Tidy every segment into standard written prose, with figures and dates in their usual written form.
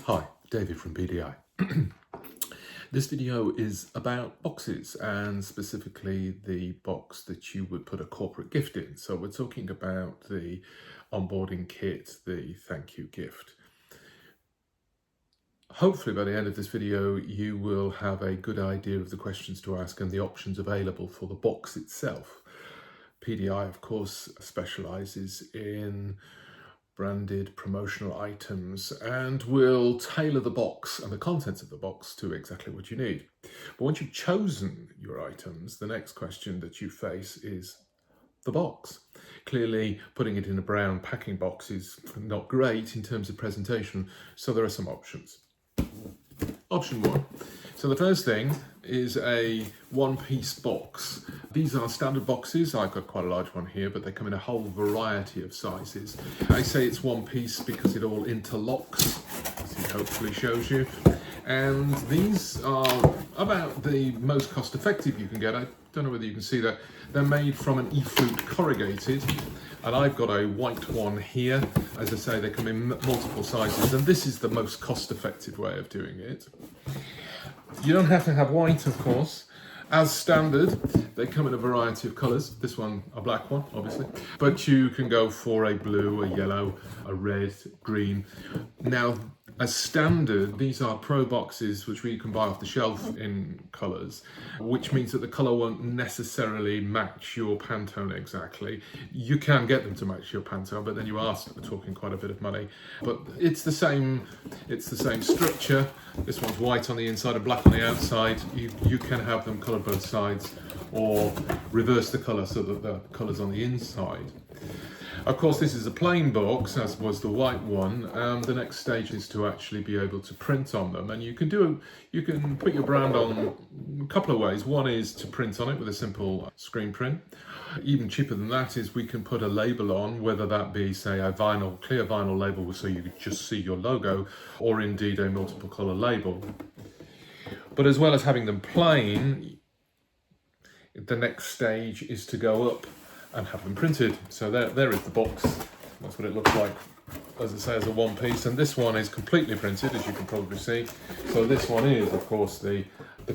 Hi, David from BDI. This video is about boxes and specifically the box that you would put a corporate gift in. So we're talking about the onboarding kit, the thank you gift. Hopefully by the end of this video you will have a good idea of the questions to ask and the options available for the box itself. PDI of course specialises in branded promotional items and will tailor the box and the contents of the box to exactly what you need. But once you've chosen your items, the next question that you face is the box. Clearly, putting it in a brown packing box is not great in terms of presentation, so there are some options. Option one. So the first thing is a one-piece box. These are standard boxes. I've got quite a large one here, but they come in a whole variety of sizes. I say it's one piece because it all interlocks, as it hopefully shows you. And these are about the most cost-effective you can get. I don't know whether you can see that. They're made from an e-flute corrugated, and I've got a white one here. As I say, they come in multiple sizes, and this is the most cost-effective way of doing it. You don't have to have white, of course. As standard, they come in a variety of colours. This one, a black one, obviously. But you can go for a blue, a yellow, a red, green. Now, as standard, these are pro boxes which we can buy off the shelf in colours, which means that the colour won't necessarily match your Pantone exactly. You can get them to match your Pantone, but then you are talking quite a bit of money. But it's the same structure. This one's white on the inside and black on the outside. You can have them coloured both sides or reverse the colour so that the colour's on the inside. Of course, this is a plain box, as was the white one. The next stage is to actually be able to print on them, and you can put your brand on a couple of ways. One is to print on it with a simple screen print. Even cheaper than that is we can put a label on, whether that be, say, a clear vinyl label so you could just see your logo, or indeed a multiple colour label. But as well as having them plain, the next stage is to go up and have them printed. So there is the box. That's what it looks like, as I say, as a one piece. And this one is completely printed, as you can probably see. So this one is, of course, the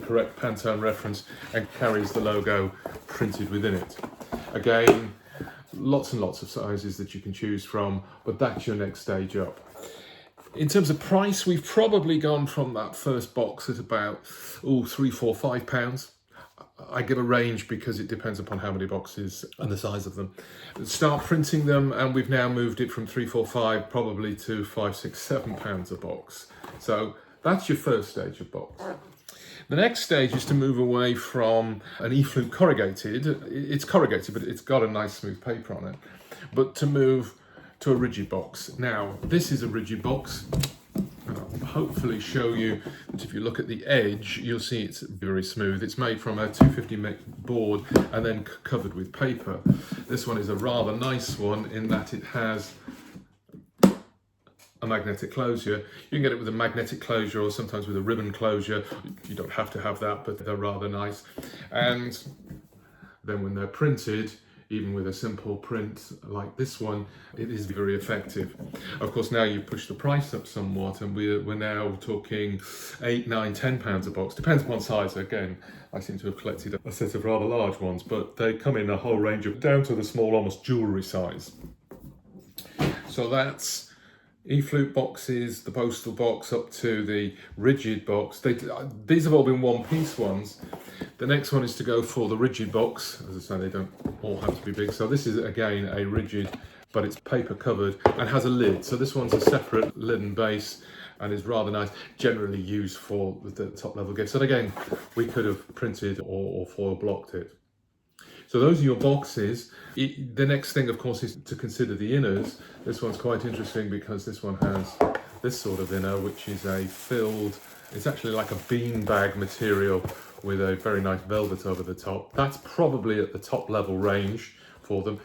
correct Pantone reference and carries the logo printed within it. Again, lots and lots of sizes that you can choose from, but that's your next stage up. In terms of price, we've probably gone from that first box at about £3, £4, £5. I give a range because it depends upon how many boxes and the size of them. Start printing them, and we've now moved it from 3, 4, 5 probably to 5, 6, £7 a box. So that's your first stage of box. The next stage is to move away from an e-flute corrugated. It's corrugated, but it's got a nice smooth paper on it. But to move to a rigid box. Now, this is a rigid box. I'll hopefully show you that if you look at the edge, you'll see it's very smooth. It's made from a 250 board and then covered with paper. This one is a rather nice one in that it has a magnetic closure. You can get it with a magnetic closure or sometimes with a ribbon closure. You don't have to have that, but they're rather nice. And then when they're printed, even with a simple print like this one, it is very effective. Of course, now you push the price up somewhat, and we're now talking £8, £9, £10 a box. Depends upon size. Again, I seem to have collected a set of rather large ones, but they come in a whole range of down to the small, almost jewellery size. So that's e-flute boxes, the postal box, up to the rigid box. These have all been one-piece ones. The next one is to go for the rigid box. As I say, they don't all have to be big. So this is, again, a rigid, but it's paper covered and has a lid. So this one's a separate lid and base and is rather nice, generally used for the top level gifts. And again, we could have printed or foil blocked it. So those are your boxes. The next thing, of course, is to consider the inners. This one's quite interesting because this one has this sort of inner, which is a filled, it's actually like a beanbag material with a very nice velvet over the top. That's probably at the top level range for them.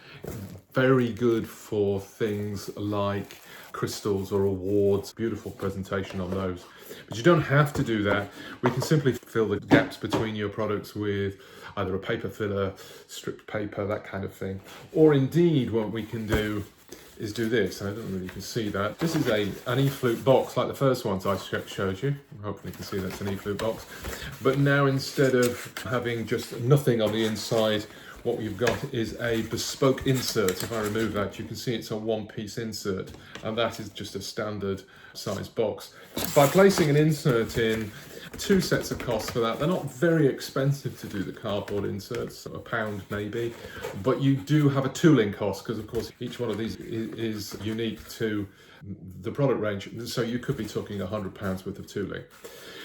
Very good for things like crystals or awards. Beautiful presentation on those. But you don't have to do that. We can simply fill the gaps between your products with either a paper filler, stripped paper, that kind of thing. Or indeed, what we can do is do this. I don't know if you can see that. This is an e-flute box like the first ones I showed you. Hopefully you can see that's an e-flute box. But now instead of having just nothing on the inside, what we've got is a bespoke insert. If I remove that, you can see it's a one-piece insert, and that is just a standard size box. By placing an insert in, 2 sets of costs for that. They're not very expensive to do the cardboard inserts, £1 maybe, but you do have a tooling cost because of course each one of these is unique to the product range, so you could be talking £100 worth of tooling.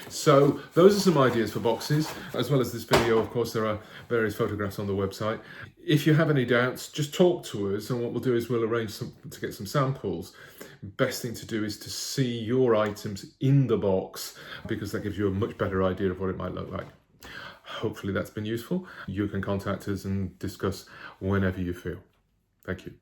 So those are some ideas for boxes. As well as this video, of course, there are various photographs on the website. If you have any doubts, just talk to us, and what we'll do is we'll arrange to get some samples. Best thing to do is to see your items in the box, because that gives you a much better idea of what it might look like. Hopefully that's been useful. You can contact us and discuss whenever you feel. Thank you.